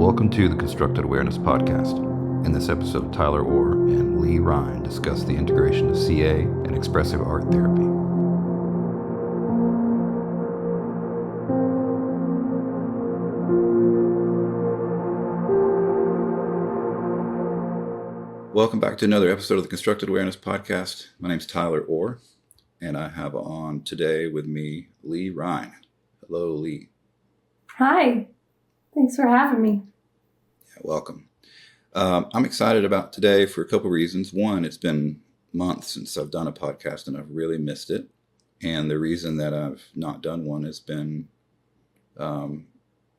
Welcome to the Constructed Awareness Podcast. In this episode, Tyler Orr and Lei Rhyne discuss the integration of CA and Expressive Art Therapy. Welcome back to another episode of the Constructed Awareness Podcast. My name is Tyler Orr, and I have on today with me Lei Rhyne. Hello, Lei. Hi. Thanks for having me. Yeah, welcome. I'm excited about today for a couple reasons. One, it's been months since I've done a podcast, and I've really missed it. And the reason that I've not done one has been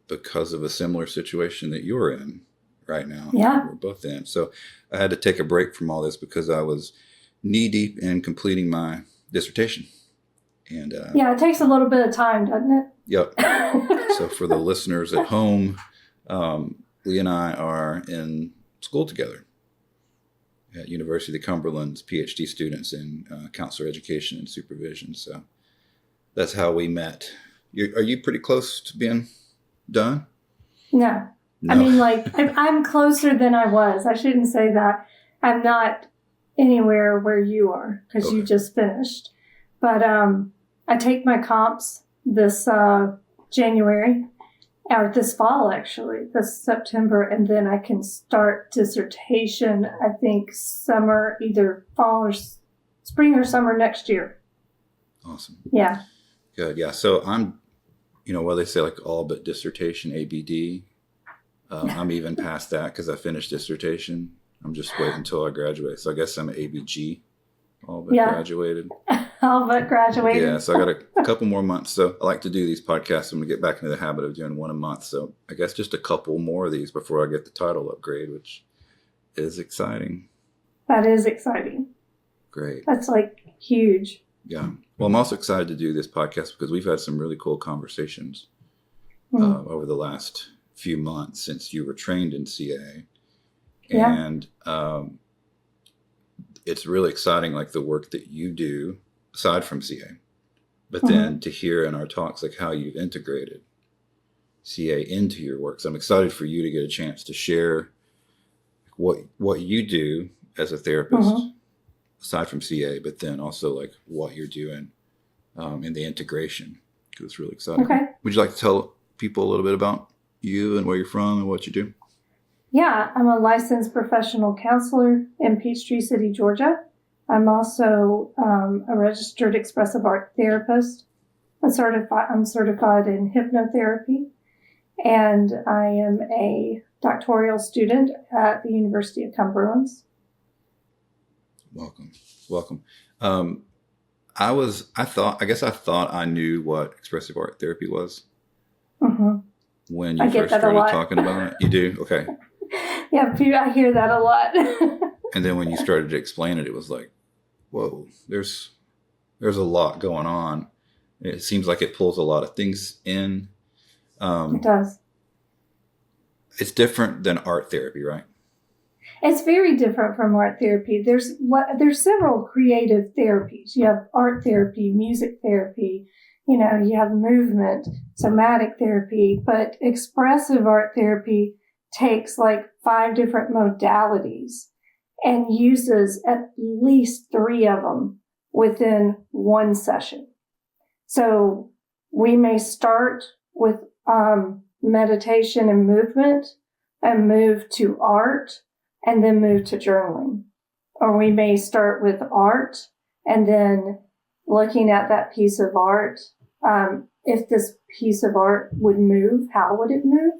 because of a similar situation that you're in right now. Yeah. We're both in. So I had to take a break from all this because I was knee-deep in completing my dissertation. And yeah, it takes a little bit of time, doesn't it? Yep. So for the listeners at home, Lei and I are in school together at University of Cumberland's PhD students in counselor education and supervision. So that's how we met. Are you pretty close to being done? No. I mean, I'm closer than I was. I shouldn't say that. I'm not anywhere where you are because you just finished. But I take my comps this January, or this fall actually, this September, and then I can start dissertation, I think summer, either fall or spring or summer next year. Awesome. Yeah. Good. Yeah. So I'm, they say like all but dissertation, ABD. I'm even past that because I finished dissertation. I'm just waiting until I graduate. So I guess I'm ABG, all but graduated. All but graduated. Yeah, so I got a couple more months. So I like to do these podcasts. I'm going to get back into the habit of doing one a month. So I guess just a couple more of these before I get the title upgrade, which is exciting. That is exciting. Great. That's huge. Yeah. Well, I'm also excited to do this podcast because we've had some really cool conversations over the last few months since you were trained in CA. Yeah. And it's really exciting, like the work that you do aside from CA, but then to hear in our talks, like how you've integrated CA into your work. So I'm excited for you to get a chance to share what you do as a therapist aside from CA, but then also like what you're doing in the integration, because it's really exciting. Okay. Would you like to tell people a little bit about you and where you're from and what you do? Yeah, I'm a licensed professional counselor in Peachtree City, Georgia. I'm also a registered expressive art therapist. I'm certified in hypnotherapy, and I am a doctoral student at the University of Cumberland. Welcome. I thought I knew what expressive art therapy was. When you first started talking about it. You do? Okay. Yeah, I hear that a lot. And then when you started to explain it, it was like, whoa, there's a lot going on. It seems like it pulls a lot of things in. It does. It's different than art therapy, right? It's very different from art therapy. There's several creative therapies. You have art therapy, music therapy, you have movement, somatic therapy, but expressive art therapy takes 5 different modalities and uses at least 3 of them within one session. So we may start with meditation and movement and move to art and then move to journaling. Or we may start with art and then looking at that piece of art. If this piece of art would move, how would it move?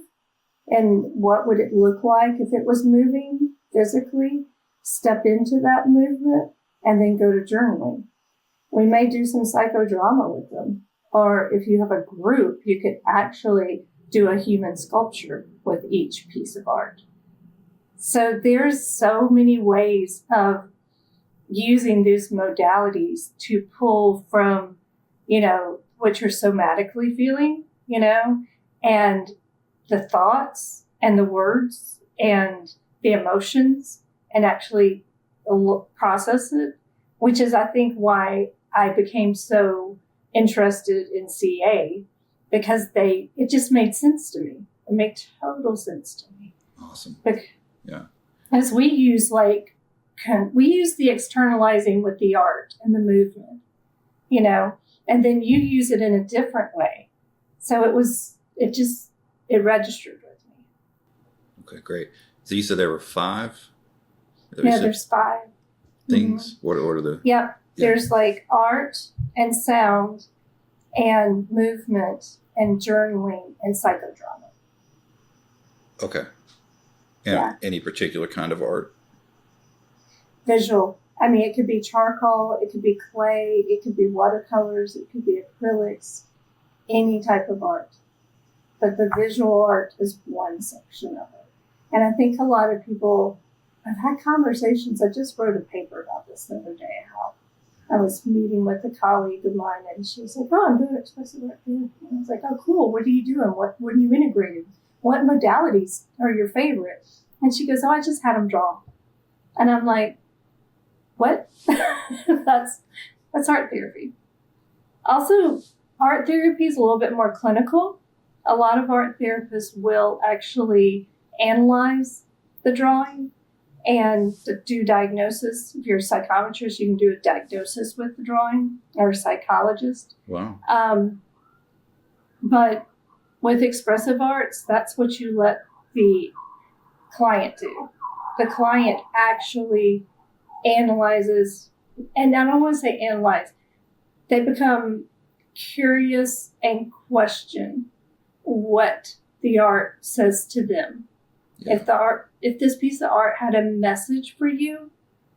And what would it look like if it was moving physically? Step into that movement and then go to journaling. We may do some psychodrama with them. Or if you have a group, you could actually do a human sculpture with each piece of art. So there's so many ways of using these modalities to pull from, what you're somatically feeling, and the thoughts and the words and the emotions and actually process it, which is, I think, why I became so interested in CA, because it just made sense to me. It made total sense to me. Awesome. Yeah. As we use we use the externalizing with the art and the movement, and then you use it in a different way. So it registered with me. Okay, great. So you said there were 5? Yeah, there's 5 things. Mm-hmm. What are the? Yep. Yeah. There's art and sound and movement and journaling and psychodrama. Okay. And any particular kind of art? Visual. I mean, it could be charcoal, it could be clay, it could be watercolors, it could be acrylics, any type of art. But the visual art is one section of it. And I think a lot of people, I've had conversations, I just wrote a paper about this the other day, how I was meeting with a colleague of mine and she was like, I'm doing expressive art therapy. And I was like, oh, cool. What are you doing? What are you integrating? What modalities are your favorite? And she goes, I just had them draw. And I'm like, what? That's art therapy. Also, art therapy is a little bit more clinical. A lot of art therapists will actually analyze the drawing and do diagnosis. If you're a psychometrist, you can do a diagnosis with the drawing, or a psychologist. Wow. But with expressive arts, that's what you let the client do. The client actually analyzes, and I don't want to say analyze, they become curious and question what the art says to them. Yeah. If this piece of art had a message for you,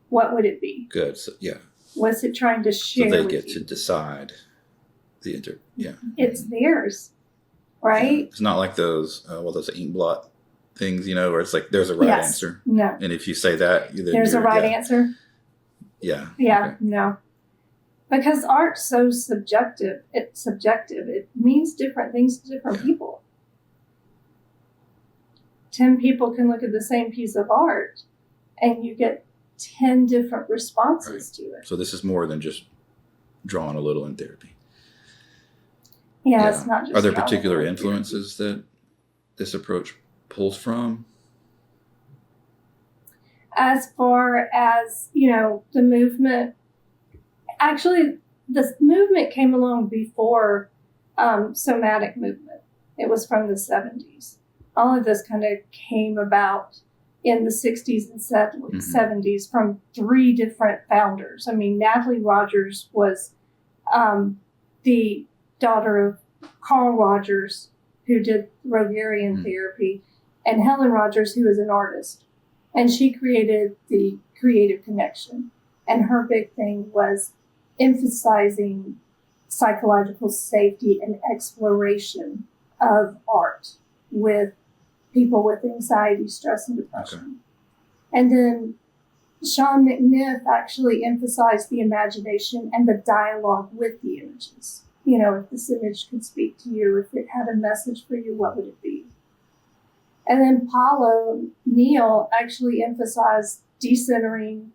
what would it be? Good. So, yeah. What's it trying to share? So they get to decide It's theirs, right? Yeah. It's not like those ink blot things, where it's like there's a right answer. No. And if you say that, there's a right answer. Yeah. Yeah. Okay. No. Because art's so subjective. It's subjective. It means different things to different people. 10 people can look at the same piece of art and you get 10 different responses to it. So this is more than just drawing a little in therapy. Yeah, it's not just. Are there particular influences that this approach pulls from? As far as, the movement, actually, the movement came along before somatic movement. It was from the 70s. All of this kind of came about in the 60s and 70s from 3 different founders. I mean, Natalie Rogers was the daughter of Carl Rogers, who did Rogerian therapy, and Helen Rogers, who is an artist. And she created the creative connection. And her big thing was emphasizing psychological safety and exploration of art with people with anxiety, stress, and depression. Okay. And then Sean McNiff actually emphasized the imagination and the dialogue with the images. If this image could speak to you, if it had a message for you, what would it be? And then Paulo Neal actually emphasized decentering,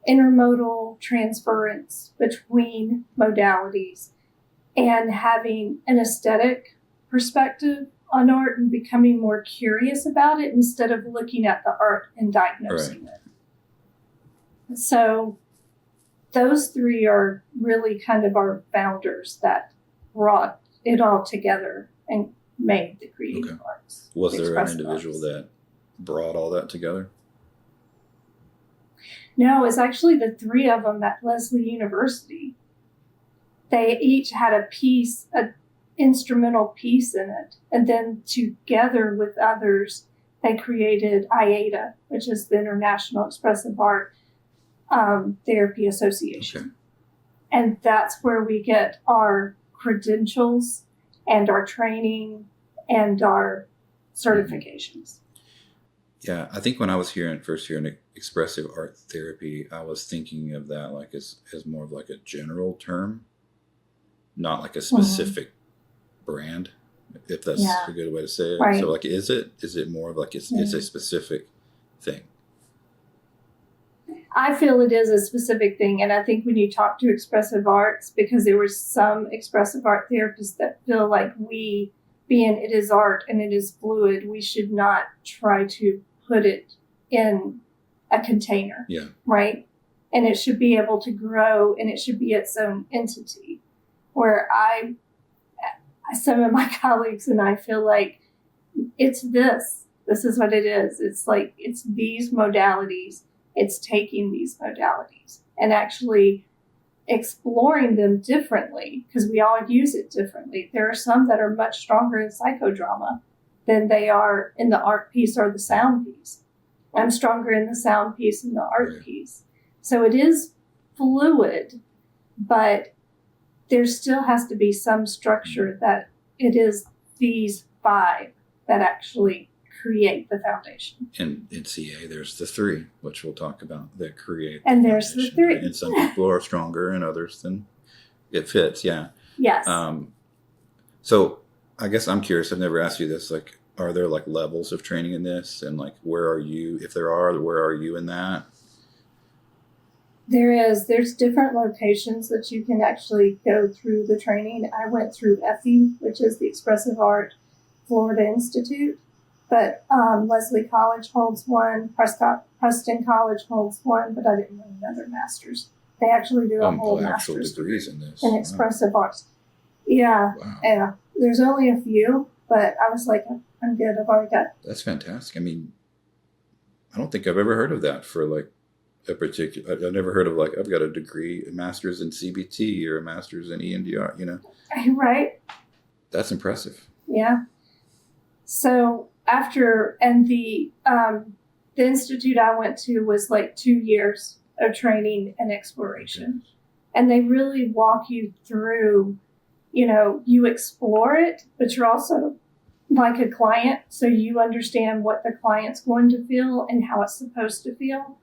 intermodal transference between modalities, and having an aesthetic perspective on art and becoming more curious about it instead of looking at the art and diagnosing it. So those 3 are really kind of our founders that brought it all together and made the creative arts. Was there an individual that brought all that together? No, it's actually the 3 of them at Lesley University. They each had a piece, an instrumental piece in it. And then together with others, they created IATA, which is the International Expressive Art Therapy Association. Okay. And that's where we get our credentials and our training and our certifications. Yeah, I think when I was first hearing expressive art therapy, I was thinking of that like as more of like a general term, not like a specific brand, if that's a good way to say it. Right. So like, is it more of like it's a specific thing? I feel it is a specific thing. And I think when you talk to expressive arts, because there were some expressive art therapists that feel like being it is art and it is fluid, we should not try to put it in a container, Yeah. right? And it should be able to grow, and it should be its own entity. Where some of my colleagues and I feel like it's this. This is what it is. It's like it's these modalities. It's taking these modalities and actually exploring them differently, because we all use it differently. There are some that are much stronger in psychodrama than they are in the art piece or the sound piece. I'm stronger in the sound piece and the art piece. So it is fluid, but there still has to be some structure that it is these 5 that actually create the foundation. And in CA, there's the 3, which we'll talk about, that create. And there's the 3. And some people are stronger and others than it fits. Yeah. Yes. So I guess I'm curious. I've never asked you this. Like, are there like levels of training in this? And like, where are you? If there are, where are you in that? There's different locations that you can actually go through the training. I went through EFI, which is the Expressive Art Florida Institute, but Leslie College holds one, Preston College holds one, but I didn't know another master's. They actually do a whole actual master's degrees in this. in Expressive Arts. Yeah, Wow. Yeah. There's only a few, but I was like, I'm good. I've already got. That's fantastic. I mean, I don't think I've ever heard of that for like a particular. I've never heard of like I've got a degree, a master's in CBT or a master's in EMDR. You know, Right. that's impressive. Yeah. So the institute I went to was like 2 years of training and exploration. Okay. And they really walk you through, you explore it, but you're also like a client. So you understand what the client's going to feel and how it's supposed to feel,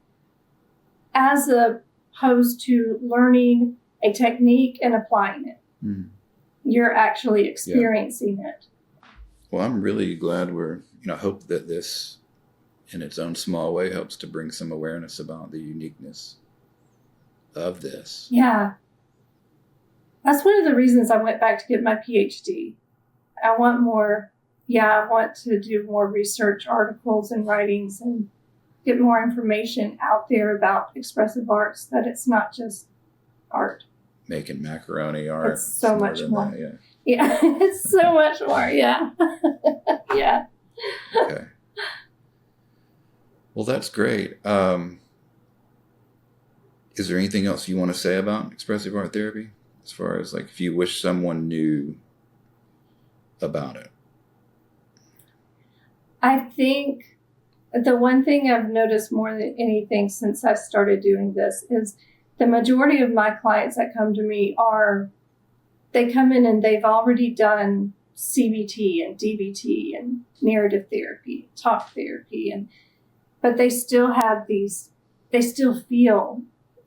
as opposed to learning a technique and applying it. Mm. You're actually experiencing it. Well, I'm really glad I hope that this, in its own small way, helps to bring some awareness about the uniqueness of this. Yeah. That's one of the reasons I went back to get my PhD. I want to do more research articles and writings and get more information out there about expressive arts, that it's not just art. Making macaroni art. It's so much more. That, yeah. Yeah, it's so much more. Yeah. Yeah. Okay. Well, that's great. Is there anything else you want to say about expressive art therapy? As far as like, if you wish someone knew about it? I think the one thing I've noticed more than anything since I started doing this is the majority of my clients that come to me they come in and they've already done CBT and DBT and narrative therapy, talk therapy, but they still have they still feel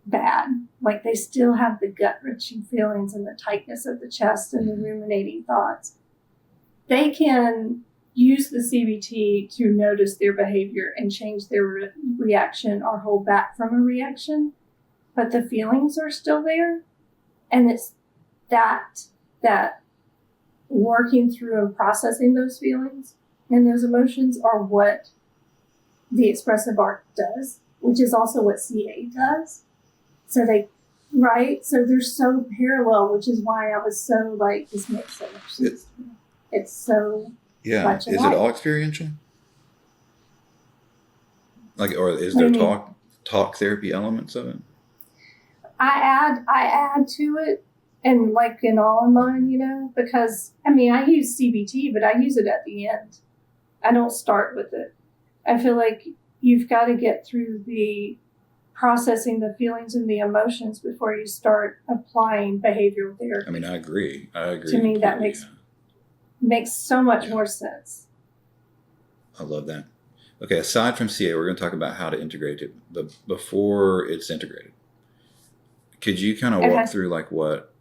bad. Like they still have the gut-wrenching feelings and the tightness of the chest and the ruminating thoughts. They can use the CBT to notice their behavior and change their reaction or hold back from a reaction, but the feelings are still there. And it's that working through and processing those feelings and those emotions are what the expressive art does, which is also what CA does. So so they're so parallel, which is why I was so like, this makes so much sense to me. It's so much Is alike. it all experiential? Like, or is there talk therapy elements of it? I add to it, and like in all of mine, because I use CBT, but I use it at the end. I don't start with it. I feel like you've got to get through the processing the feelings and the emotions before you start applying behavioral therapy. I agree. To me, that makes so much more sense. I love that. Okay, aside from CA, we're going to talk about how to integrate it, but before it's integrated, could you kind of walk through like what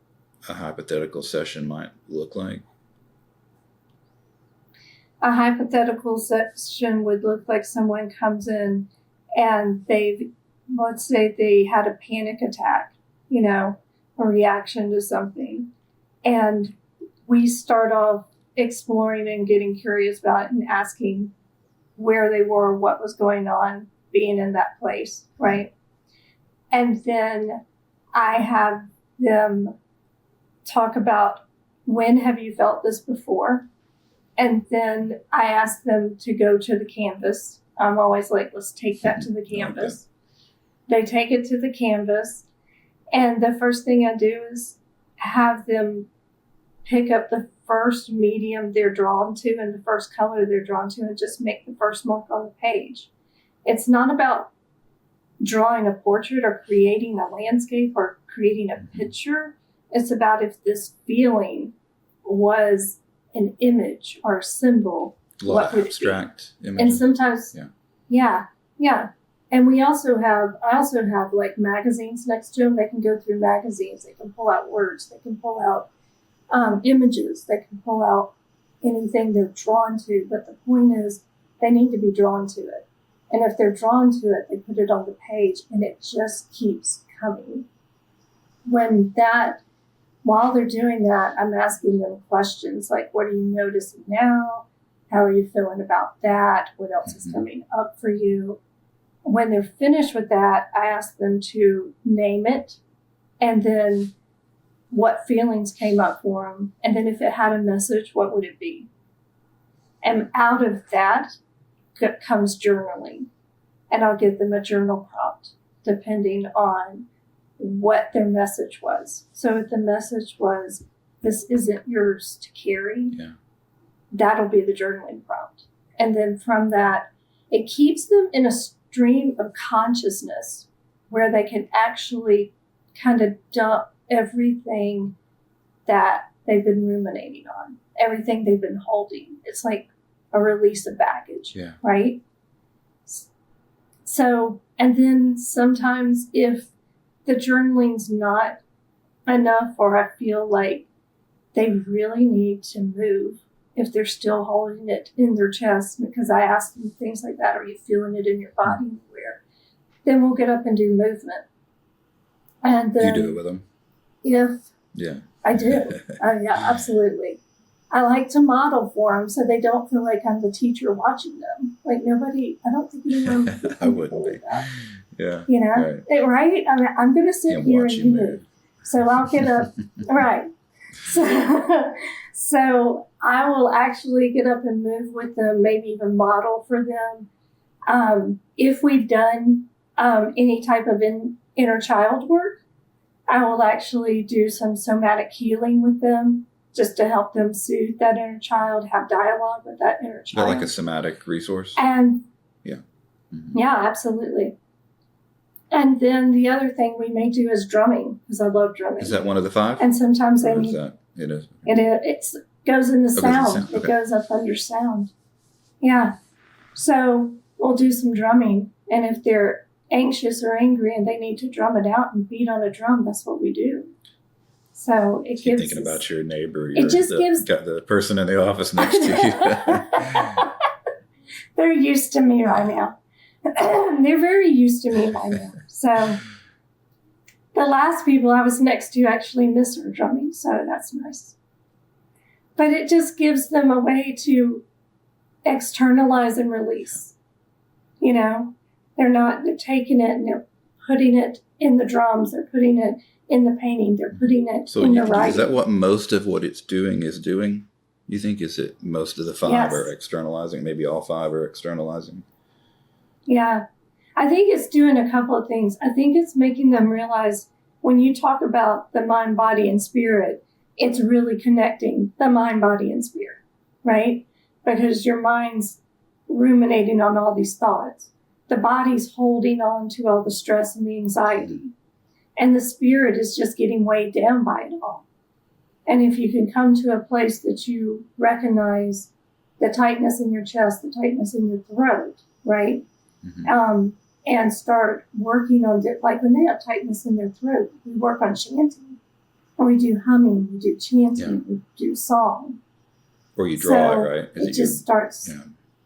a hypothetical session might look like? A hypothetical session would look like someone comes in and let's say they had a panic attack, a reaction to something. And we start off exploring and getting curious about it and asking where they were, what was going on, being in that place, right? And then I have them talk about, when have you felt this before? And then I ask them to go to the canvas. I'm always like, let's take that to the canvas. They take it to the canvas. And the first thing I do is have them pick up the first medium they're drawn to and the first color they're drawn to, and just make the first mark on the page. It's not about drawing a portrait or creating a landscape or creating a picture. It's about if this feeling was an image or a symbol, what would abstract it be? Images. And sometimes, yeah. And I also have like magazines next to them. They can go through magazines. They can pull out words. They can pull out images. They can pull out anything they're drawn to. But the point is, they need to be drawn to it. And if they're drawn to it, they put it on the page, and it just keeps coming. While they're doing that, I'm asking them questions like, what are you noticing now? How are you feeling about that? What else is coming up for you? When they're finished with that, I ask them to name it, and then what feelings came up for them. And then if it had a message, what would it be? And out of that comes journaling. And I'll give them a journal prompt depending on what their message was. So if the message was, this isn't yours to carry, that'll be the journaling prompt. And then from that, it keeps them in a stream of consciousness where they can actually kind of dump everything that they've been ruminating on, everything they've been holding. It's like a release of baggage, right? So, and then sometimes if the journaling's not enough, or I feel like they really need to move, if they're still holding it in their chest, because I ask them things like that, are you feeling it in your body anywhere? Then we'll get up and do movement. And then, you do it with them? I do. Yeah, absolutely. I like to model for them so they don't feel like I'm the teacher watching them. Like I don't think anyone would I wouldn't be. That. Yeah. You know, right? I mean, I'm going to sit here and you move. So I'll get up. Right. So I will actually get up and move with them, maybe even model for them. If we've done any type of inner child work, I will actually do some somatic healing with them, just to help them soothe that inner child, have dialogue with that inner child. Like a somatic resource? And yeah, absolutely. And then the other thing we may do is drumming, because I love drumming. Is that one of the 5? And sometimes they need that? It is. It goes in the sound. Okay. It goes up under sound. Yeah. So we'll do some drumming. And if they're anxious or angry and they need to drum it out and beat on a drum, that's what we do. So it gives. Thinking about your neighbor. It just gives. Got the person in the office next to you. They're used to me right now. They're very used to me by now. So the last people I was next to actually miss her drumming, so that's nice. But it just gives them a way to externalize and release. You know, they're taking it and they're putting it in the drums, they're putting it in the painting, they're putting it in the writing. Is that what most of what it's doing is doing? You think is it most of the 5 are externalizing? Maybe all 5 are externalizing? Yeah. I think it's doing a couple of things. I think it's making them realize when you talk about the mind, body, and spirit, it's really connecting the mind, body, and spirit, right? Because your mind's ruminating on all these thoughts. The body's holding on to all the stress and the anxiety. And the spirit is just getting weighed down by it all. And if you can come to a place that you recognize the tightness in your chest, the tightness in your throat, right? And start working on it. Like when they have tightness in their throat, we work on chanting. Or we do humming, we do chanting, we do song. Or you draw it, right? It just starts.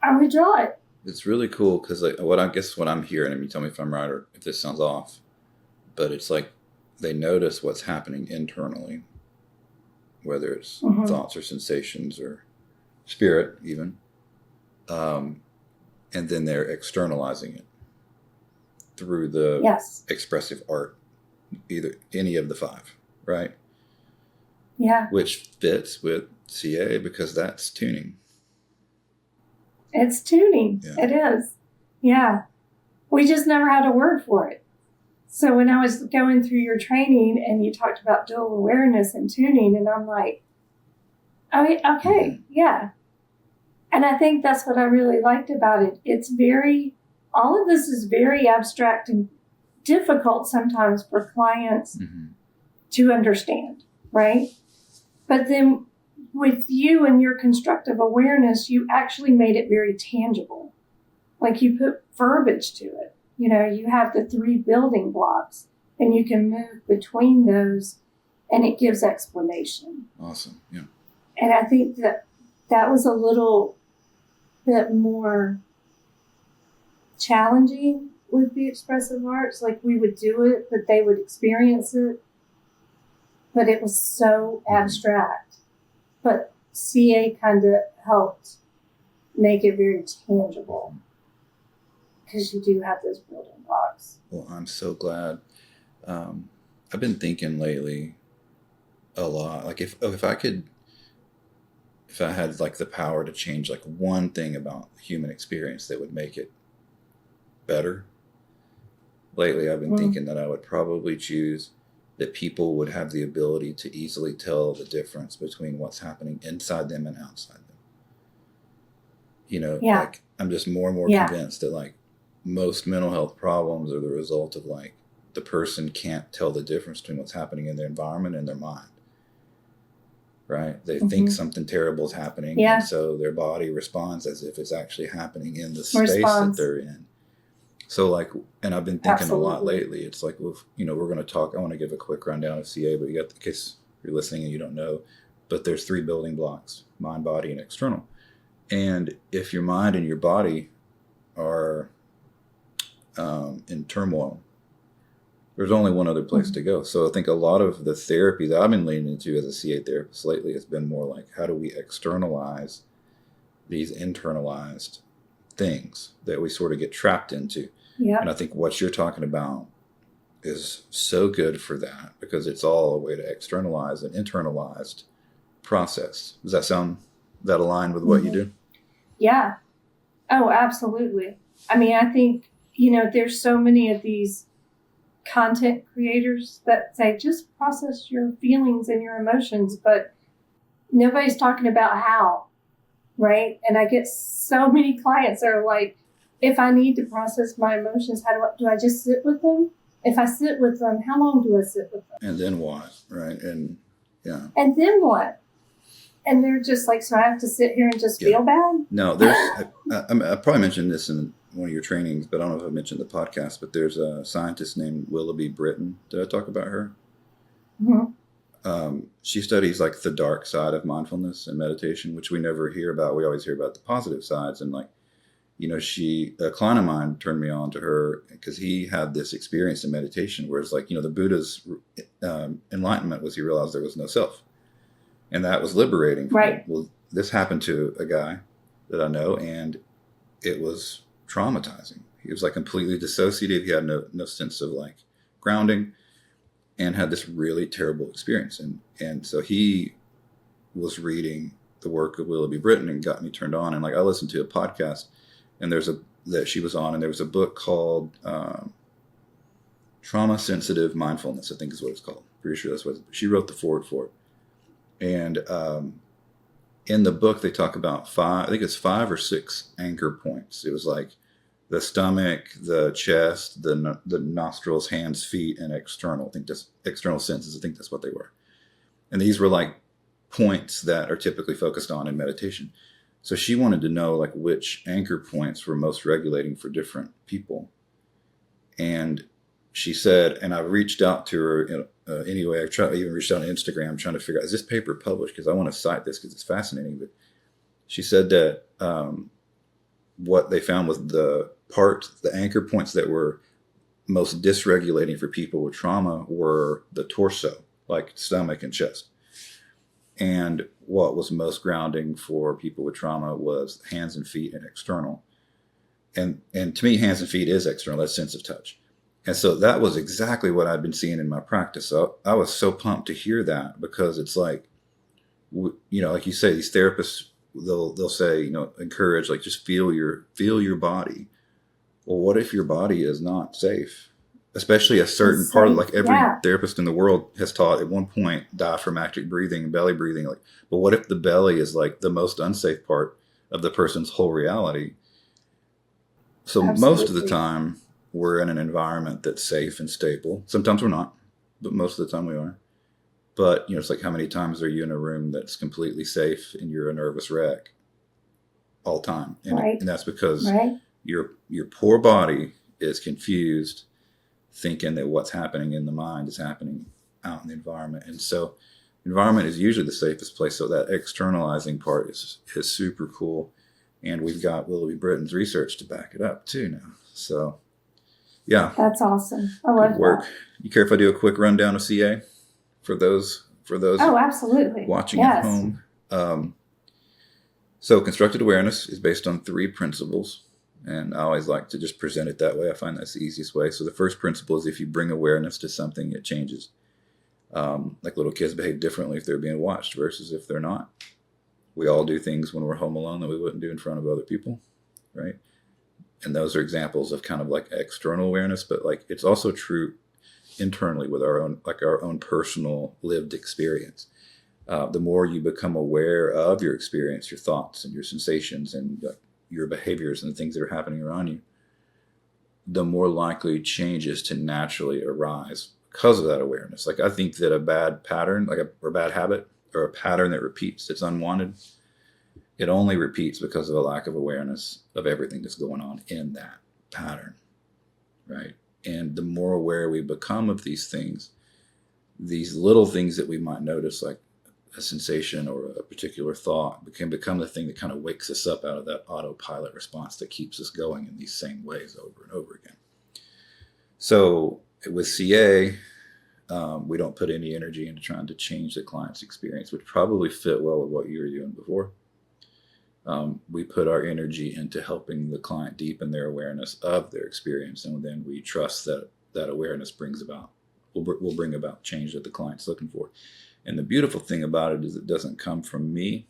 And we draw it. It's really cool because what I'm hearing, and you tell me if I'm right or if this sounds off, but it's like they notice what's happening internally, whether it's thoughts or sensations or spirit even. and then they're externalizing it through the Yes. expressive art, either any of the five, right? Yeah. Which fits with CA because that's tuning. It's tuning. Yeah. It is. Yeah. We just never had a word for it. So when I was going through your training and you talked about dual awareness and tuning, and I'm like, oh, okay, yeah. And I think that's what I really liked about it. It's all of this is very abstract and difficult sometimes for clients to understand, right? But then with you and your constructive awareness, you actually made it very tangible. Like you put verbiage to it. You know, you have the 3 building blocks and you can move between those and it gives explanation. Awesome. Yeah. And I think that was a little bit more challenging with the expressive arts. Like we would do it, but they would experience it. But it was so abstract. But CA kind of helped make it very tangible. Because you do have those building blocks. Well, I'm so glad. I've been thinking lately a lot. Like if I had like the power to change like one thing about human experience that would make it better. Lately, I've been thinking that I would probably choose that people would have the ability to easily tell the difference between what's happening inside them and outside them. You know, like I'm just more and more convinced that like most mental health problems are the result of like the person can't tell the difference between what's happening in their environment and their mind. Right? They think something terrible is happening, and so their body responds as if it's actually happening in the space that they're in. So like, and I've been thinking a lot lately, it's like, well, you know, we're going to talk, I want to give a quick rundown of CA, but you got, in case you're listening and you don't know, but there's 3 building blocks, mind, body, and external. And if your mind and your body are in turmoil, there's only one other place to go. So I think a lot of the therapy that I've been leaning into as a CA therapist lately has been more like, how do we externalize these internalized things that we sort of get trapped into? Yeah. And I think what you're talking about is so good for that because it's all a way to externalize an internalized process. Does that align with what you do? Yeah. Oh, absolutely. I mean, I think, you know, there's so many of these content creators that say just process your feelings and your emotions, but nobody's talking about how, right? And I get so many clients that are like, if I need to process my emotions, do I just sit with them? If I sit with them, how long do I sit with them? And then what, right? And yeah. And then what? And they're just like, so I have to sit here and just feel bad? No, I probably mentioned this in one of your trainings, but I don't know if I mentioned the podcast, but there's a scientist named Willoughby Britton. Did I talk about her? She studies like the dark side of mindfulness and meditation, which we never hear about. We always hear about the positive sides. And like, you know, a client of mine turned me on to her because he had this experience in meditation where it's like, you know, the Buddha's enlightenment was he realized there was no self. And that was liberating. Right. Well, this happened to a guy that I know, and it was traumatizing. He was like completely dissociative. He had no sense of like grounding and had this really terrible experience. And so he was reading the work of Willoughby Britton and got me turned on. And like I listened to a podcast and that she was on, and there was a book called Trauma Sensitive Mindfulness, I think is what it's called. Pretty sure that's what she wrote the foreword for it. And in the book, they talk about 5 or 6 anchor points. It was like the stomach, the chest, the nostrils, hands, feet, and external. I think just external senses. I think that's what they were. And these were like points that are typically focused on in meditation. So she wanted to know like which anchor points were most regulating for different people. And she said, and I reached out to her anyway. I even reached out on Instagram trying to figure out, is this paper published? Because I want to cite this because it's fascinating. But she said that what they found was the anchor points that were most dysregulating for people with trauma were the torso, like stomach and chest. And what was most grounding for people with trauma was hands and feet and external. And to me, hands and feet is external, that sense of touch. And so that was exactly what I'd been seeing in my practice. So I was so pumped to hear that, because it's like, like you say, these therapists, they'll say, encourage, like, just feel your body. Well, what if your body is not safe? Especially a certain It's part of, safe. like, every Yeah. therapist in the world has taught at one point diaphragmatic breathing, belly breathing. Like, but what if the belly is like the most unsafe part of the person's whole reality? So most of the Absolutely. time we're in an environment that's safe and stable. Sometimes we're not, but most of the time we are. But it's like, how many times are you in a room that's completely safe and you're a nervous wreck all the time? Right. And that's because Right. your poor body is confused, thinking that what's happening in the mind is happening out in the environment. And so environment is usually the safest place. So that externalizing part is super cool. And we've got Willoughby Britton's research to back it up too now. So yeah. That's awesome. I love Good work. that. You care if I do a quick rundown of CA for those Oh, absolutely. watching Yes. at home? So constructed awareness is based on 3 principles. And I always like to just present it that way. I find that's the easiest way. So the first principle is, if you bring awareness to something, it changes. Like, little kids behave differently if they're being watched versus if they're not. We all do things when we're home alone that we wouldn't do in front of other people, right? And those are examples of kind of like external awareness, but like, it's also true internally with our own personal lived experience. The more you become aware of your experience, your thoughts and your sensations and your behaviors and the things that are happening around you, the more likely changes to naturally arise because of that awareness. Like, I think that a bad pattern, or a bad habit, or a pattern that repeats, that's unwanted, it only repeats because of a lack of awareness of everything that's going on in that pattern, right? And the more aware we become of these things, these little things that we might notice, like a sensation or a particular thought, can become the thing that kind of wakes us up out of that autopilot response that keeps us going in these same ways over and over again. So with CA, we don't put any energy into trying to change the client's experience, which probably fit well with what you were doing before. We put our energy into helping the client deepen their awareness of their experience, and then we trust that that awareness will bring about change that the client's looking for. And the beautiful thing about it is, it doesn't come from me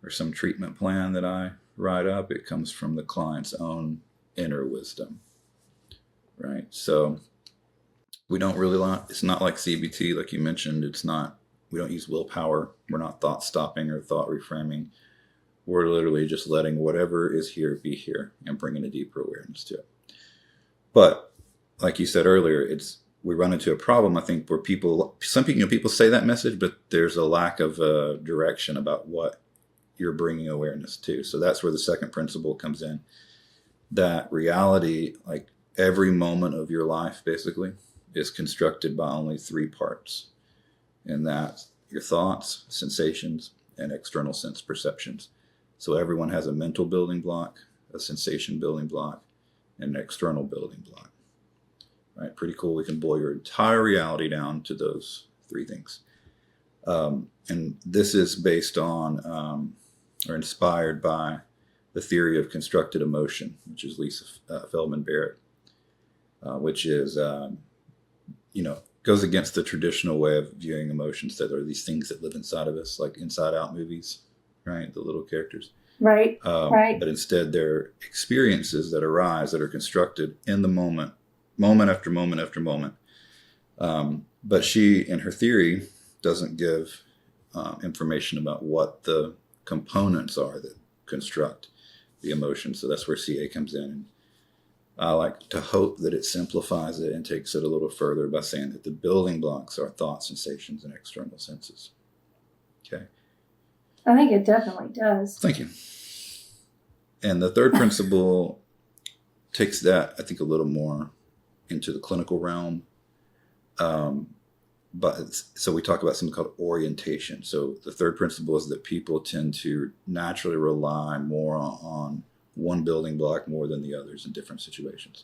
or some treatment plan that I write up. It comes from the client's own inner wisdom, right? So we don't really it's not like CBT, like you mentioned. We don't use willpower. We're not thought stopping or thought reframing. We're literally just letting whatever is here be here and bringing a deeper awareness to it. But like you said earlier, we run into a problem, I think, where people say that message, but there's a lack of direction about what you're bringing awareness to. So that's where the second principle comes in. That reality, like every moment of your life, basically, is constructed by only 3 parts. And that's your thoughts, sensations, and external sense perceptions. So everyone has a mental building block, a sensation building block, and an external building block. Right? Pretty cool. We can boil your entire reality down to those 3 things. And this is based on or inspired by the theory of constructed emotion, which is Lisa Feldman Barrett, which is, goes against the traditional way of viewing emotions, that are these things that live inside of us, like Inside Out movies, right? The little characters. Right. Right. But instead, they're experiences that arise, that are constructed in the moment after moment after moment. But she, in her theory, doesn't give information about what the components are that construct the emotion. So that's where CA comes in. And I like to hope that it simplifies it and takes it a little further by saying that the building blocks are thoughts, sensations, and external senses. Okay. I think it definitely does. Thank you. And the third principle takes that, I think, a little more into the clinical realm. So we talk about something called orientation. So the third principle is that people tend to naturally rely more on one building block more than the others in different situations.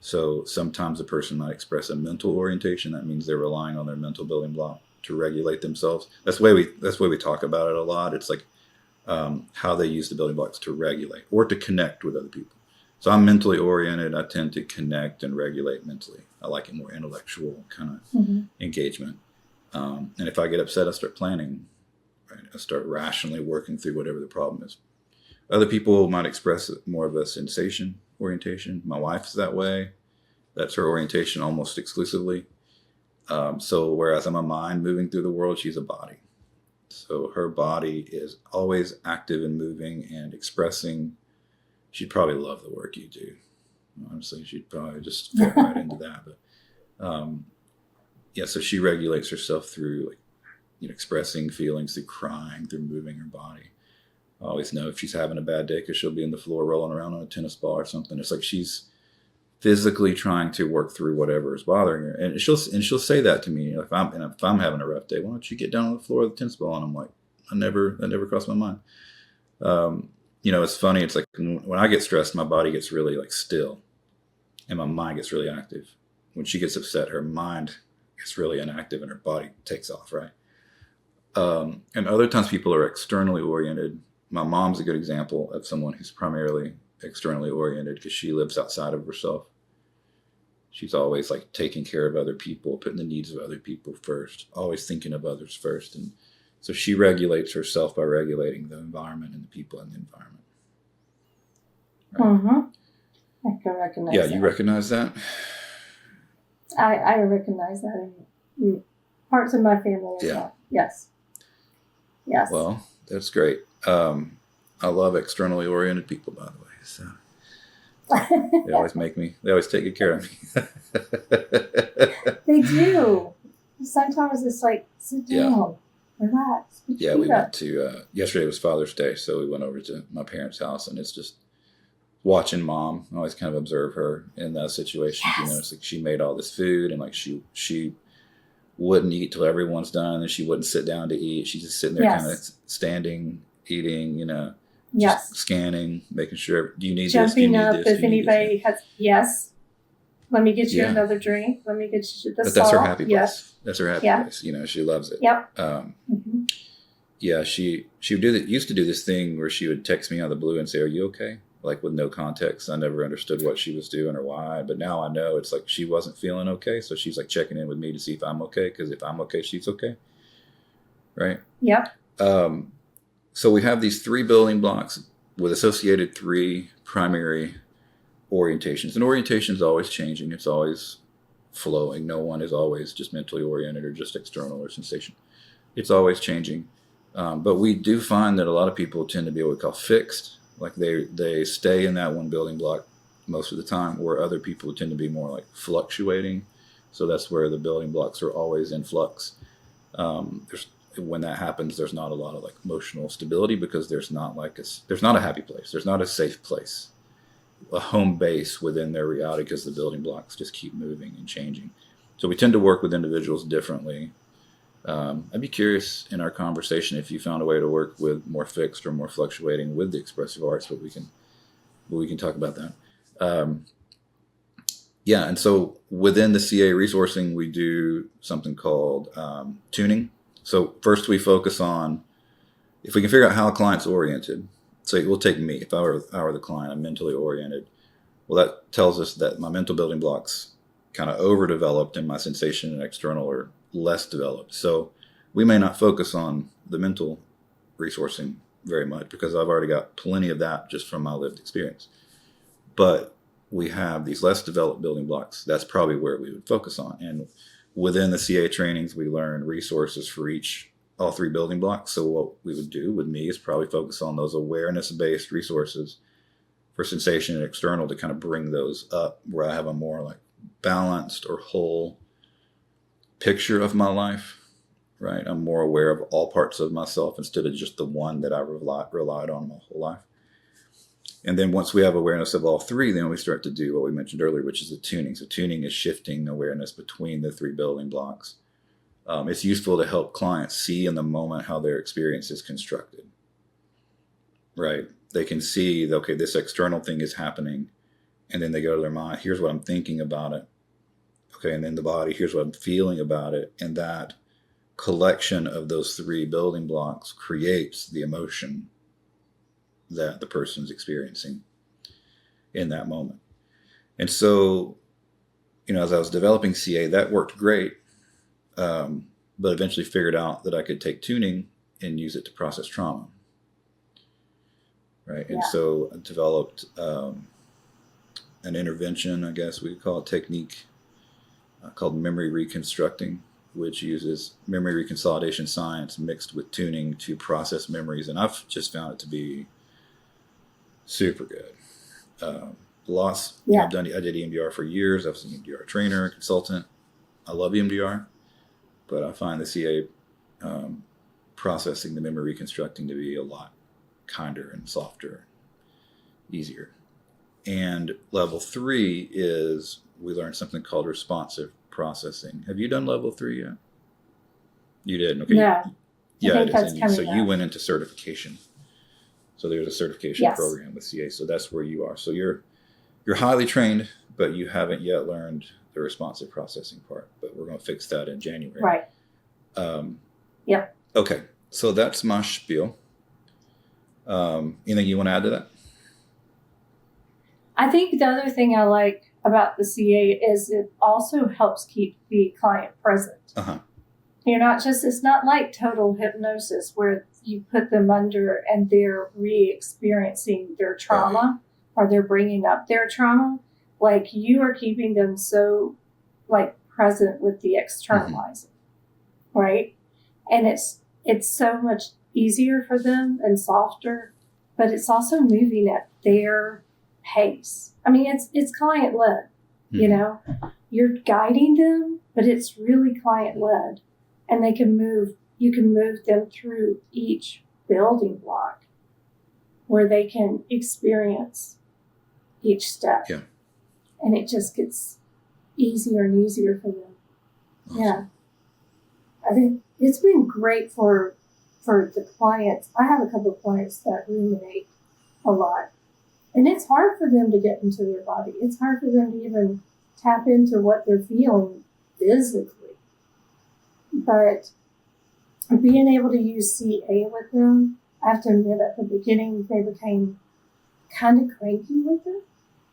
So sometimes a person might express a mental orientation. That means they're relying on their mental building block to regulate themselves. That's the way we talk about it a lot. It's like how they use the building blocks to regulate or to connect with other people. So I'm mentally oriented. I tend to connect and regulate mentally. I like a more intellectual kind of engagement. And if I get upset, I start planning. Right? I start rationally working through whatever the problem is. Other people might express more of a sensation orientation. My wife's that way. That's her orientation almost exclusively. So whereas I'm a mind moving through the world, she's a body. So her body is always active and moving and expressing. She'd probably love the work you do. Honestly, she'd probably just fit right into that. But yeah, so she regulates herself through like, expressing feelings, through crying, through moving her body. I always know if she's having a bad day because she'll be in the floor rolling around on a tennis ball or something. It's like she's physically trying to work through whatever is bothering her, and she'll say that to me. If I'm having a rough day, why don't you get down on the floor with the tennis ball? And I'm like, that never crossed my mind. It's funny. It's like when I get stressed, my body gets really like still, and my mind gets really active. When she gets upset, her mind gets really inactive, and her body takes off. Right. And other times people are externally oriented. My mom's a good example of someone who's primarily externally oriented because she lives outside of herself. She's always like taking care of other people, putting the needs of other people first, always thinking of others first. And so she regulates herself by regulating the environment and the people in the environment. Right? I can recognize that. Yeah, you recognize that? I recognize that in parts of my family as well. Yes. Well, that's great. I love externally oriented people, by the way. So they always take good care of me. They do. Sometimes it's like, sit down, relax. Yeah, we went to, yesterday was Father's Day, so we went over to my parents' house, and it's just watching Mom. I always kind of observe her in that situation. Yes. It's like she made all this food, and like she wouldn't eat till everyone's done, and she wouldn't sit down to eat. She's just sitting there kind of standing, eating, just scanning, making sure, do you need this? Jumping up if anybody has, let me get you another drink. Let me get you the salt. But that's her happy place. That's her happy place. She loves it. Yep. Yeah, she would used to do this thing where she would text me out of the blue and say, "Are you okay?" Like with no context. I never understood what she was doing or why, but now I know it's like she wasn't feeling okay. So she's like checking in with me to see if I'm okay. Because if I'm okay, she's okay. Right? Yep. So we have these 3 building blocks with associated 3 primary orientations. And orientation is always changing. It's always flowing. No one is always just mentally oriented or just external or sensation. It's always changing. But we do find that a lot of people tend to be what we call fixed. Like they stay in that one building block most of the time, where other people tend to be more like fluctuating. So that's where the building blocks are always in flux. When that happens, there's not a lot of like emotional stability because there's not a happy place. There's not a safe place, a home base within their reality because the building blocks just keep moving and changing. So we tend to work with individuals differently. I'd be curious in our conversation if you found a way to work with more fixed or more fluctuating with the expressive arts, but we can talk about that. And so within the CA resourcing, we do something called tuning. So first we focus on, if we can figure out how a client's oriented, so it will take me, if I were the client, I'm mentally oriented. Well, that tells us that my mental building blocks kind of overdeveloped and my sensation and external are less developed. So we may not focus on the mental resourcing very much because I've already got plenty of that just from my lived experience. But we have these less developed building blocks. That's probably where we would focus on. And within the CA trainings, we learn resources for all 3 building blocks. So what we would do with me is probably focus on those awareness-based resources for sensation and external to kind of bring those up where I have a more like balanced or whole picture of my life, right? I'm more aware of all parts of myself instead of just the one that I relied on my whole life. And then once we have awareness of all 3, then we start to do what we mentioned earlier, which is the tuning. So tuning is shifting awareness between the 3 building blocks. It's useful to help clients see in the moment how their experience is constructed, right? They can see, okay, this external thing is happening, and then they go to their mind, here's what I'm thinking about it. Okay, and then the body, here's what I'm feeling about it. And that collection of those 3 building blocks creates the emotion that the person's experiencing. in that moment. And so, as I was developing CA, that worked great, but eventually figured out that I could take tuning and use it to process trauma. Right. And so I developed an intervention, I guess we could call it, technique called memory reconstructing, which uses memory reconsolidation science mixed with tuning to process memories. And I've just found it to be super good. Lots. I did EMDR for years. I was an EMDR trainer, consultant. I love EMDR, but I find the CA processing, the memory reconstructing, to be a lot kinder and softer, easier. And level 3 is we learned something called responsive processing. Have you done level 3 yet? You did. Okay. No. Yeah, it is. So you went into certification. So there's a certification program with CA. So that's where you are. So you're highly trained, but you haven't yet learned the responsive processing part. But we're going to fix that in January. Right. Yep. Okay. So that's my spiel. Anything you want to add to that? I think the other thing I like about the CA is it also helps keep the client present. Uh-huh. It's not like total hypnosis where you put them under and they're re-experiencing their trauma or they're bringing up their trauma. Like, you are keeping them so present with the externalizing, right? And it's so much easier for them and softer, but it's also moving at their pace. I mean, it's client led, you're guiding them, but it's really client led, and you can move them through each building block where they can experience each step. Yeah. And it just gets easier and easier for them. Awesome. Yeah. I think it's been great for the clients. I have a couple of clients that ruminate a lot. And it's hard for them to get into their body. It's hard for them to even tap into what they're feeling physically. But being able to use CA with them, I have to admit, at the beginning, they became kind of cranky with it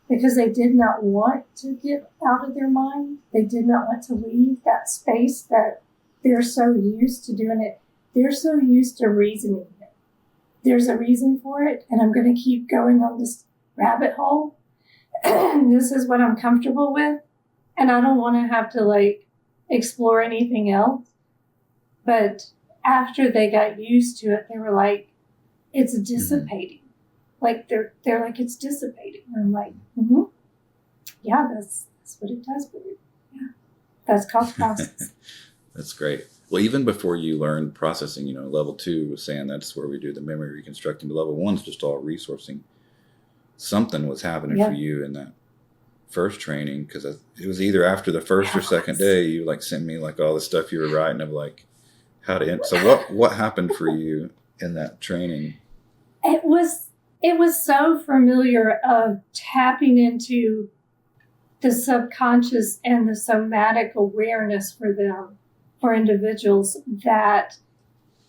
because they did not want to get out of their mind. They did not want to leave that space that they're so used to doing it. They're so used to reasoning it. There's a reason for it, and I'm going to keep going on this rabbit hole. This is what I'm comfortable with, and I don't want to have to explore anything else. But after they got used to it, they were like, it's dissipating. They're like, it's dissipating. And I'm like, yeah, that's what it does for you. Yeah, that's called process. That's great. Well, even before you learned processing, level 2 was saying that's where we do the memory reconstructing. But level 1 is just all resourcing. Something was happening for you in that first training, because it was either after the first or second day you sent me all the stuff you were writing of how to end. So what happened for you in that training? It was so familiar of tapping into the subconscious and the somatic awareness for individuals, that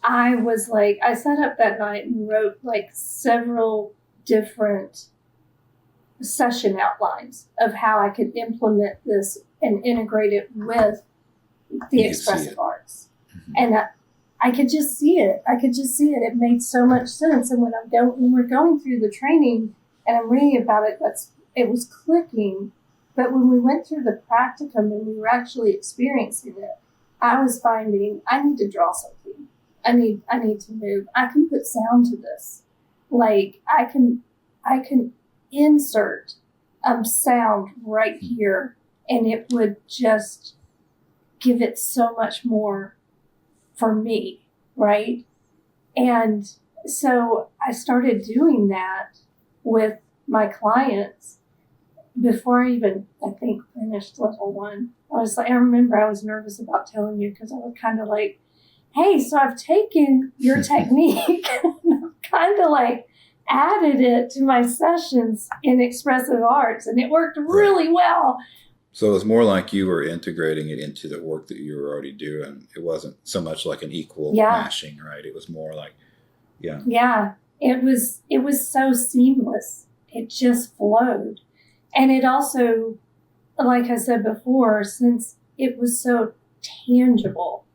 I was I sat up that night and wrote several different session outlines of how I could implement this and integrate it with the expressive arts. Mm-hmm. And I could just see it. It made so much sense. And when we're going through the training and I'm reading about it, it was clicking. But when we went through the practicum and we were actually experiencing it, I was finding I need to draw something. I need to move. I can put sound to this. I can insert sound right here, and it would just give it so much more for me, right? And so I started doing that with my clients before I even, I think, finished level 1. I remember I was nervous about telling you because I was kind of hey, so I've taken your technique and I've kind of added it to my sessions in Expressive Arts, and it worked really well. So it was more like you were integrating it into the work that you were already doing. It wasn't so much like an equal mashing, right? It was more Yeah, it was so seamless. it just flowed. And it also, like I said before, since it was so tangible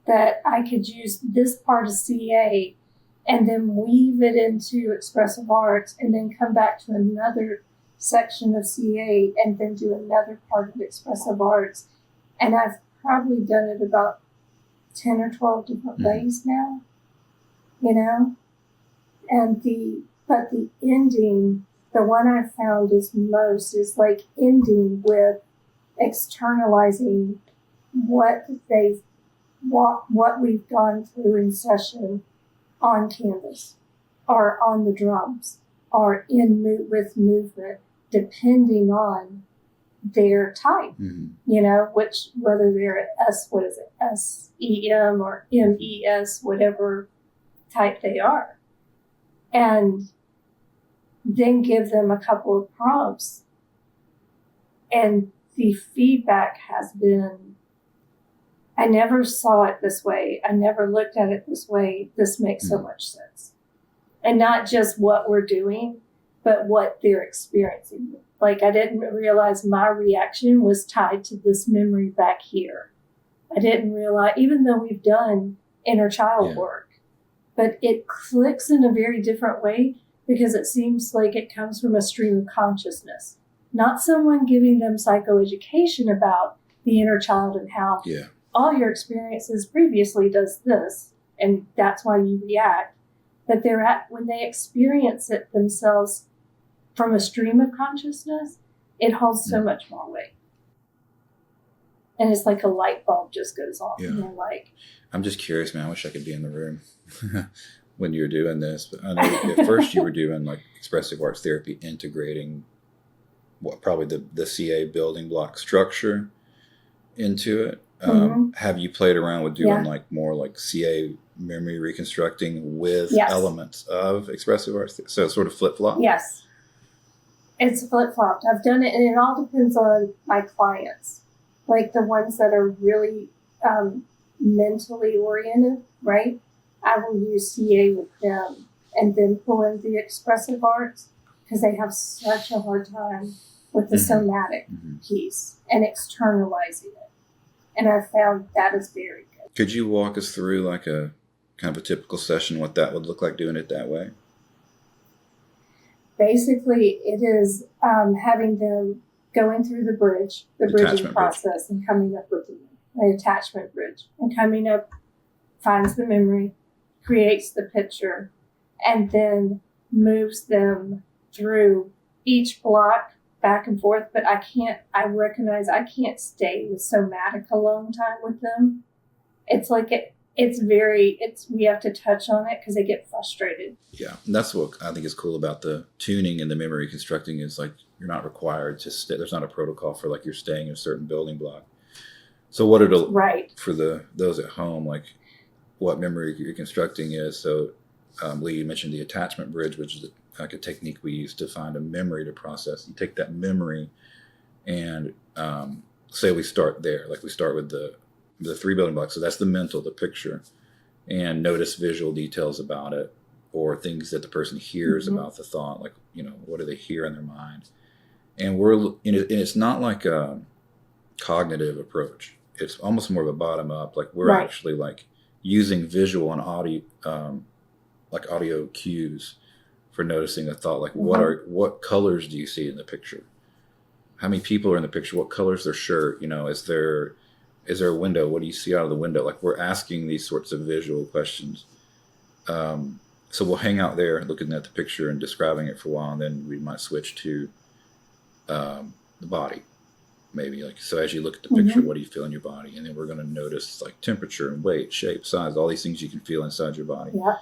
that I could use this part of CA and then weave it into expressive arts and then come back to another section of CA and then do another part of expressive arts. And I've probably done it about 10 or 12 different ways now, you know? And but the ending, the one I found is most is like ending with externalizing what we've gone through in session on canvas or on the drums or with movement, depending on their type, you know, whether they're SEM or MES, whatever type they are. And then give them a couple of prompts. And the feedback has been, I never saw it this way. I never looked at it this way. This makes so much sense. And not just what we're doing, but what they're experiencing. Like, I didn't realize my reaction was tied to this memory back here. I didn't realize, even though we've done inner child work, but it clicks in a very different way because it seems like it comes from a stream of consciousness, not someone giving them psychoeducation about the inner child and how all your experiences previously does this, and that's why you react. But when they experience it themselves from a stream of consciousness, it holds so much more weight. And it's like a light bulb just goes off. And they're like, I'm just curious, man. I wish I could be in the room when you're doing this. But I know at first you were doing like expressive arts therapy, integrating probably the CA building block structure into it. Have you played around with doing like more like CA memory reconstructing with elements of expressive arts? So it's sort of flip-flop? Yes. It's flip-flopped. I've done it, and it all depends on my clients. Like the ones that are really mentally oriented, right? I will use CA with them and then pull in the expressive arts because they have such a hard time with the somatic piece and externalizing it. And I found that is very good. Could you walk us through like a kind of a typical session, what that would look like doing it that way? Basically, it is having them going through the bridging process and coming up with the attachment bridge and coming up, finds the memory, creates the picture, and then moves them through each block back and forth. But I recognize I can't stay with somatic a long time with them. It's like we have to touch on it because they get frustrated. Yeah. And that's what I think is cool about the tuning and the memory reconstructing is like, you're not required to stay. There's not a protocol for like you're staying in a certain building block. So what it'll, for those at home, like what memory reconstructing is. So Lee, you mentioned the attachment bridge, which is like a technique we use to find a memory to process. You take that memory and say we start there, like we start with the 3 building blocks. So that's the mental, the picture, and notice visual details about it or things that the person hears about the thought, like, you know, what do they hear in their mind? And it's not like a cognitive approach. It's almost more of a bottom up. Like we're actually like using visual and audio, like audio cues for noticing a thought. Like what colors do you see in the picture? How many people are in the picture? What color's their shirt? You know, is there a window? What do you see out of the window? Like we're asking these sorts of visual questions. So we'll hang out there looking at the picture and describing it for a while, and then we might switch to the body, maybe. Like, so as you look at the picture, what do you feel in your body? And then we're going to notice like temperature and weight, shape, size, all these things you can feel inside your body. Yeah.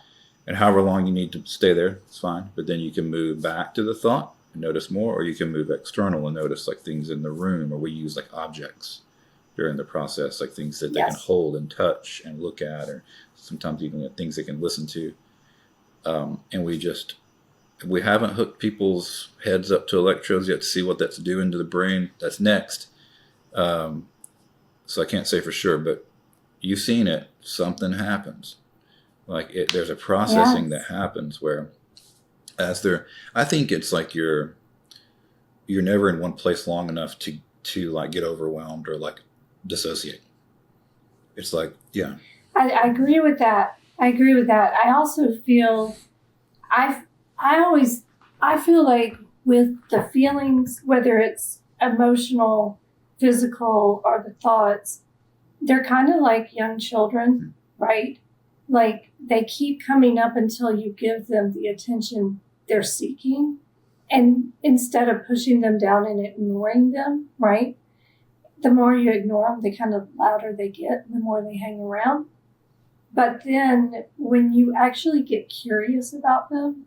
And however long you need to stay there, it's fine. But then you can move back to the thought and notice more, or you can move external and notice like things in the room, or we use like objects during the process, like things that they can hold and touch and look at, or sometimes even things they can listen to. And we haven't hooked people's heads up to electrodes yet to see what that's doing to the brain. That's next. So I can't say for sure, but you've seen it. Something happens. Like there's a processing that happens where as they're, I think it's like you're never in one place long enough to like get overwhelmed or like dissociate. It's like, yeah. I agree with that. I agree with that. I also feel I feel like with the feelings, whether it's emotional, physical, or the thoughts, they're kind of like young children, right? Like they keep coming up until you give them the attention they're seeking. And instead of pushing them down and ignoring them, right? The more you ignore them, the kind of louder they get, the more they hang around. But then when you actually get curious about them,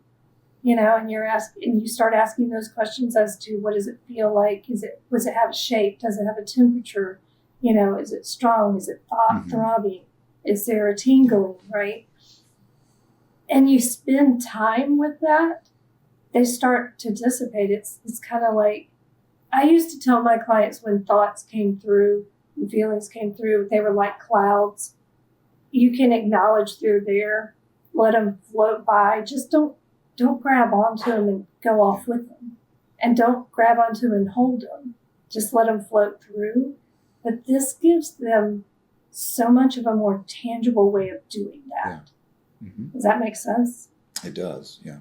and you start asking those questions as to what does it feel like? Does it have a shape? Does it have a temperature? Is it strong? Is it throbbing? Is there a tingling, right? And you spend time with that, they start to dissipate. It's kind of like, I used to tell my clients when thoughts came through and feelings came through, they were like clouds. You can acknowledge they're there, let them float by. Just don't grab onto them and go off with them. And don't grab onto them and hold them. Just let them float through. But this gives them so much of a more tangible way of doing that. Yeah. Mm-hmm. Does that make sense? It does, yeah.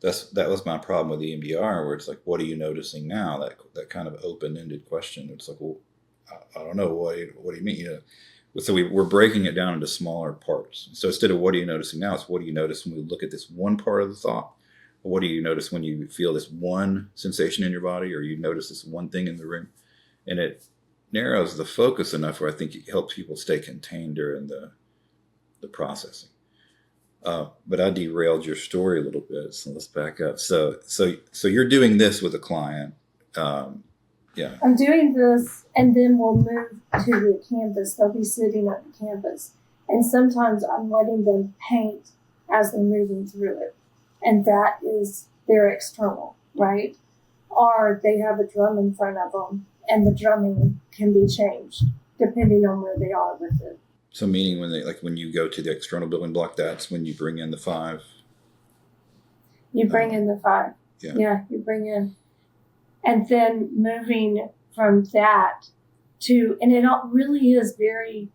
That was my problem with EMDR, where it's like, what are you noticing now? That kind of open-ended question. It's like, well, I don't know. What do you mean? So we're breaking it down into smaller parts. So instead of what are you noticing now, it's what do you notice when we look at this one part of the thought? Or what do you notice when you feel this one sensation in your body, or you notice this one thing in the room? And it narrows the focus enough where I think it helps people stay contained during the processing. But I derailed your story a little bit, so let's back up. So you're doing this with a client. Yeah. I'm doing this, and then we'll move to the canvas. They'll be sitting at the canvas. And sometimes I'm letting them paint as they're moving through it. And that is their external, right? Or they have a drum in front of them, and the drumming can be changed depending on where they are with it. So meaning when you go to the external building block, that's when you bring in the 5? You bring in the 5. Yeah, you bring in. And then moving from that to, and it really is very,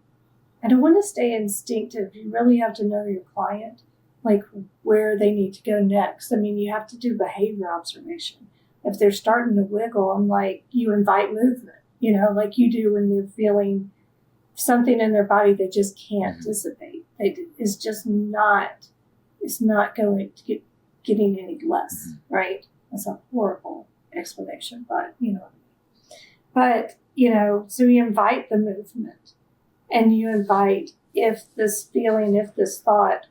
I don't want to stay instinctive. You really have to know your client, like where they need to go next. I mean, you have to do behavior observation. If they're starting to wiggle, I'm like, you invite movement, like you do when they're feeling something in their body that just can't dissipate. It's just not, it's not going to getting any less, right? That's a horrible explanation, but so you invite the movement, and you invite, if this feeling, if this thought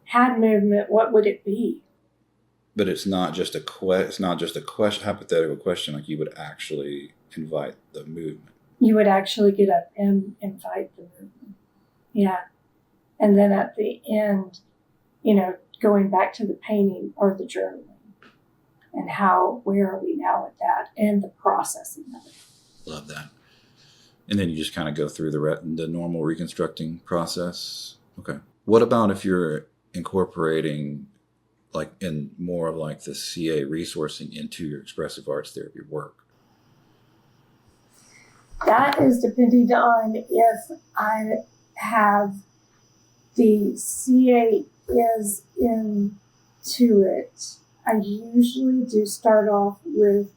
had movement, what would it be? But it's not just a question, hypothetical question. Like you would actually invite the movement. You would actually get up and invite the movement. Yeah. And then at the end, going back to the painting or the journaling, and where are we now with that, and the processing of it. Love that. And then you just kind of go through the normal reconstructing process. Okay. What about if you're incorporating like in more of like the CA resourcing into your expressive arts therapy work? That is depending on if I have the CA is into it. I usually do start off with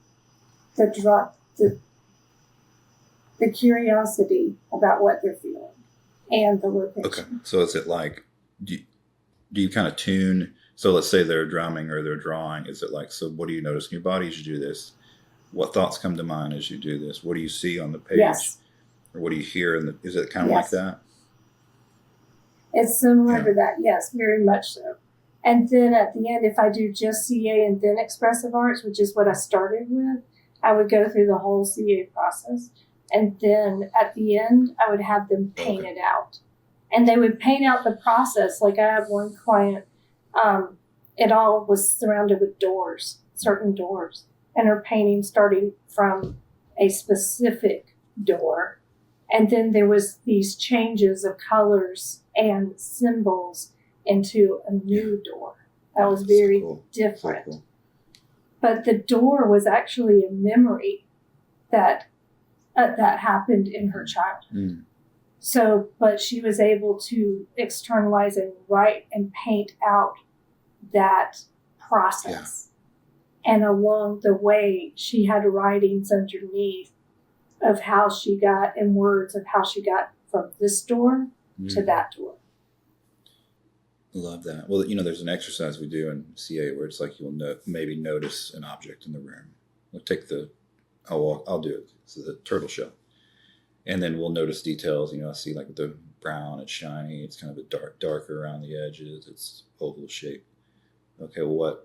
the curiosity about what they're feeling and the location. Okay. So is it like, do you kind of tune? So let's say they're drumming or they're drawing. Is it like, so what do you notice in your body as you do this? What thoughts come to mind as you do this? What do you see on the page? Yes. Or what do you hear? Is it kind of like that? It's similar to that. Yes, very much so. And then at the end, if I do just CA and then expressive arts, which is what I started with, I would go through the whole CA process. And then at the end, I would have them paint it out. And they would paint out the process. Like I have one client, it all was surrounded with doors, certain doors. And her painting starting from a specific door. And then there was these changes of colors and symbols into a new door. That was That's very cool. different. So cool. But the door was actually a memory that that happened in her childhood. Mm. So, but she was able to externalize and write and paint out that process. And along the way, she had writings underneath of how she got, and words of how she got from this door to that door. Love that. Well, there's an exercise we do in CA where it's like you'll maybe notice an object in the room. I'll do it. So the turtle shell. And then we'll notice details. I see like the brown, it's shiny, it's kind of a darker around the edges, it's oval shape. Okay, well,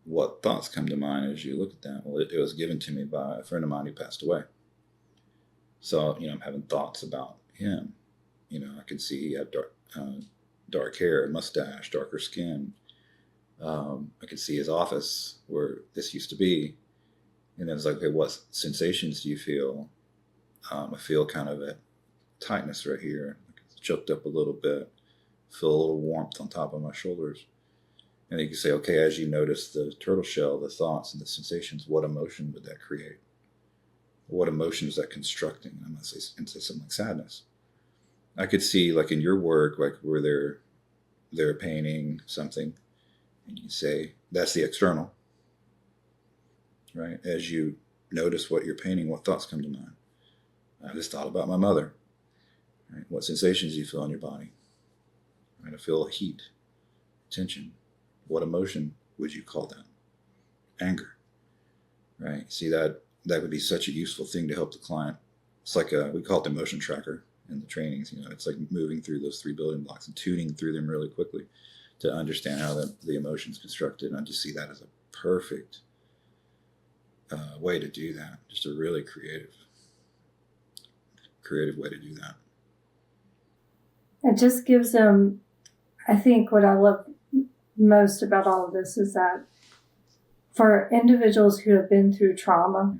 what thoughts come to mind as you look at that? Well, it was given to me by a friend of mine who passed away. So, I'm having thoughts about him. I could see he had dark hair, mustache, darker skin. I could see his office where this used to be. And then it's like, okay, what sensations do you feel? I feel kind of a tightness right here. It's choked up a little bit. Feel a little warmth on top of my shoulders. And then you can say, okay, as you notice the turtle shell, the thoughts and the sensations, what emotion would that create? What emotion is that constructing? I'm going to say something like sadness. I could see, like in your work, like where they're painting something, and you say, that's the external, right? As you notice what you're painting, what thoughts come to mind? I just thought about my mother. Right? What sensations do you feel in your body? Right? I feel heat, tension. What emotion would you call that? Anger. Right? See, that would be such a useful thing to help the client. It's like we call it the emotion tracker in the trainings. It's like moving through those 3 building blocks and tuning through them really quickly to understand how the emotion's constructed. And I just see that as a perfect way to do that. Just a really creative way to do that. It just gives them, I think what I love most about all of this is that for individuals who have been through trauma,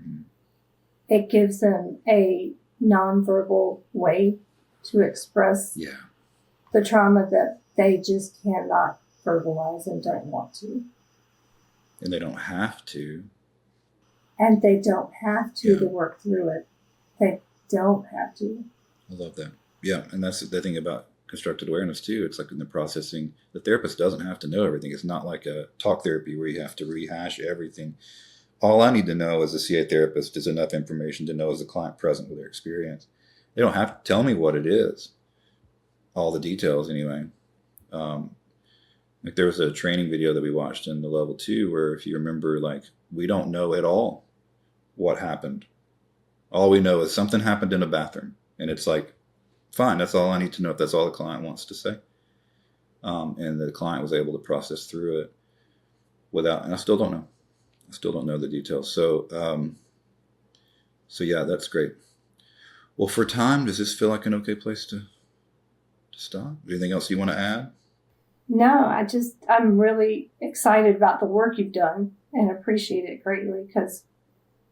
it gives them a nonverbal way to express the trauma that they just cannot verbalize and don't want to. And they don't have to. And they don't have to work through it. They don't have to. I love that. Yeah, and that's the thing about constructed awareness too. It's like in the processing, the therapist doesn't have to know everything. It's not like a talk therapy where you have to rehash everything. All I need to know as a CA therapist is enough information to know as a client present with their experience. They don't have to tell me what it is. All the details anyway. Like there was a training video that we watched in the level 2 where if you remember, like we don't know at all what happened. All we know is something happened in a bathroom. And it's like, fine, that's all I need to know if that's all the client wants to say. And the client was able to process through it and I still don't know. I still don't know the details. So yeah, that's great. Well, for time, does this feel like an okay place to stop? Anything else you want to add? No, I'm really excited about the work you've done and appreciate it greatly because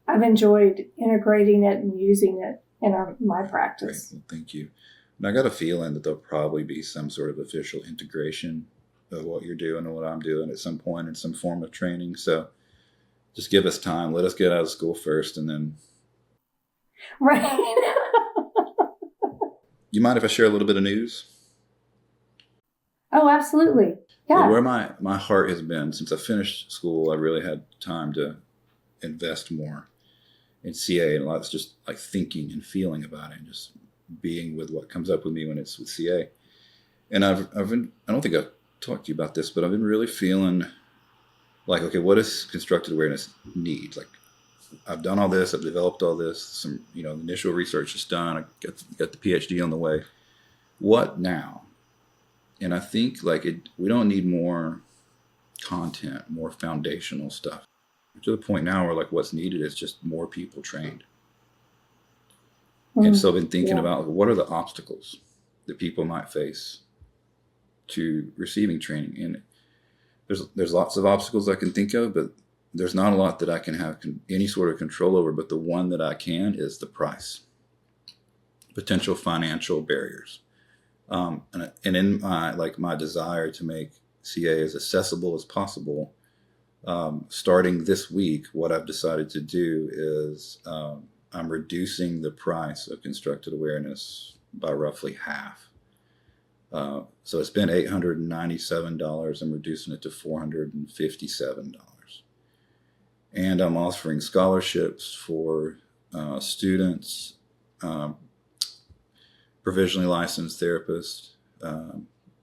I've enjoyed integrating it and using it in my practice. Great. Well, thank you. And I got a feeling that there'll probably be some sort of official integration of what you're doing and what I'm doing at some point in some form of training. So just give us time. Let us get out of school first and then. Right. You mind if I share a little bit of news? Oh, absolutely. Yeah. So where my heart has been since I finished school, I really had time to invest more in CA, and a lot's just like thinking and feeling about it and just being with what comes up with me when it's with CA. And I've been, I don't think I've talked to you about this, but I've been really feeling like, okay, what does constructed awareness need? Like I've done all this, I've developed all this, some, initial research is done. I got the PhD on the way. What now? And I think we don't need more content, more foundational stuff. To the point now where what's needed is just more people trained. And so I've been thinking about what are the obstacles that people might face to receiving training. And there's lots of obstacles I can think of, but there's not a lot that I can have any sort of control over. But the one that I can is the price, potential financial barriers. And in my desire to make CA as accessible as possible, starting this week, what I've decided to do is I'm reducing the price of constructed awareness by roughly half. So it's been $897. I'm reducing it to $457. And I'm offering scholarships for students, provisionally licensed therapists,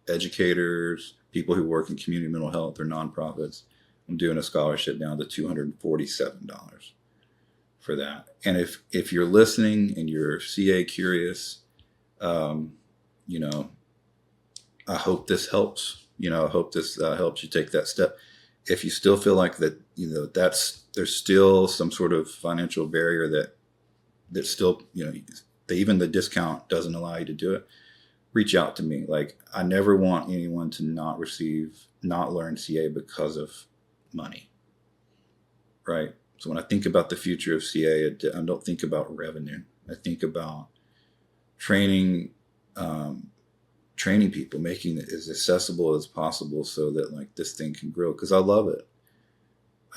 educators, people who work in community mental health or nonprofits. I'm doing a scholarship down to $247 for that. And if you're listening and you're CA curious, you know, I hope this helps. You know, I hope this helps you take that step. If you still feel like that, you know, there's still some sort of financial barrier that still, you know, even the discount doesn't allow you to do it, reach out to me. Like, I never want anyone to not learn CA because of money, right? So when I think about the future of CA, I don't think about revenue. I think about training people, making it as accessible as possible so that like this thing can grow, because I love it.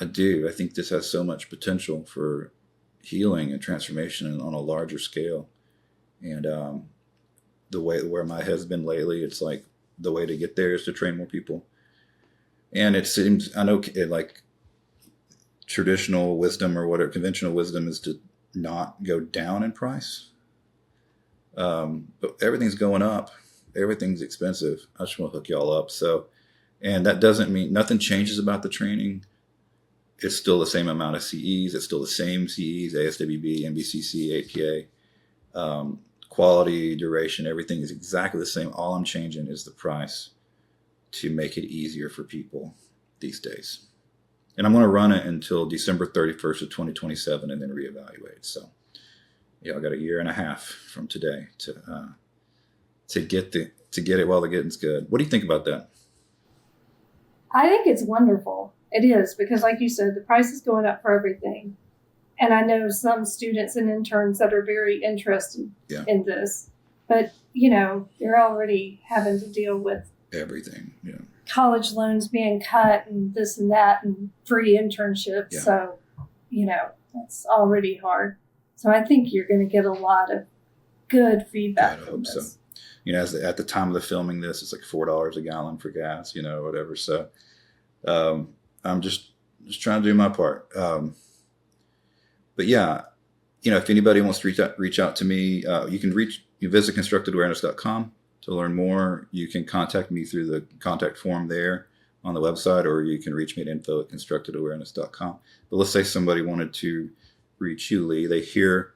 I do. I think this has so much potential for healing and transformation on a larger scale. And the way where my head's been lately, it's like the way to get there is to train more people. And it seems, I know like traditional wisdom or whatever, conventional wisdom is to not go down in price. But everything's going up. Everything's expensive. I just want to hook y'all up. So, and that doesn't mean nothing changes about the training. It's still the same amount of CEs. It's still the same CEs, ASWB, MBCC, APA. Quality, duration, everything is exactly the same. All I'm changing is the price to make it easier for people these days. And I'm going to run it until December 31st of 2027 and then reevaluate. So, yeah, I got a year and a half from today to get it while the getting's good. What do you think about that? I think it's wonderful. It is, because like you said, the price is going up for everything. And I know some students and interns that are very interested in this, but you know, they're already having to deal with everything. Yeah. College loans being cut and this and that and free internships. Yeah. So, you know, that's already hard. So I think you're going to get a lot of good feedback from this. So. You know, at the time of the filming this, it's like $4 a gallon for gas, you know, whatever. So I'm just trying to do my part. But yeah, you know, if anybody wants to reach out to me, you visit constructedawareness.com to learn more. You can contact me through the contact form there on the website, or you can reach me at info@constructedawareness.com. But let's say somebody wanted to reach you, Lee. They hear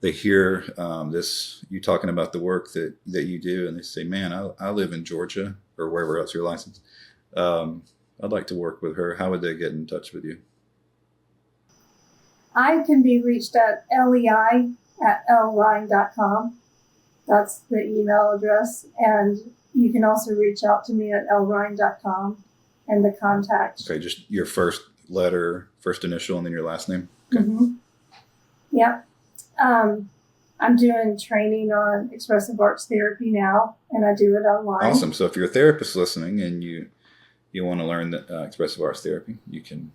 this, you talking about the work that you do, and they say, man, I live in Georgia or wherever else you're licensed. I'd like to work with her. How would they get in touch with you? I can be reached at lei@lrhyne.com. That's the email address. And you can also reach out to me at lrhyne.com and the contact. Okay, just your first letter, first initial, and then your last name? Okay. Mm-hmm. Yep. I'm doing training on Expressive Arts Therapy now, and I do it online. Awesome. So if you're a therapist listening and you want to learn Expressive Arts Therapy, you can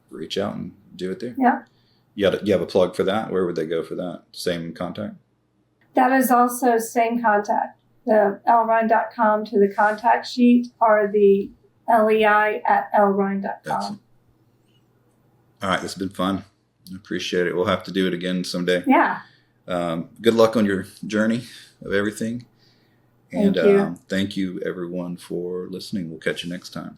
reach out and do it there. Yeah. You have a plug for that? Where would they go for that? Same contact? That is also same contact. The lrhyne.com to the contact sheet, or the lei@lrhyne.com. All right. This has been fun. I appreciate it. We'll have to do it again someday. Yeah. Good luck on your journey of everything. And thank you, everyone, for listening. We'll catch you next time.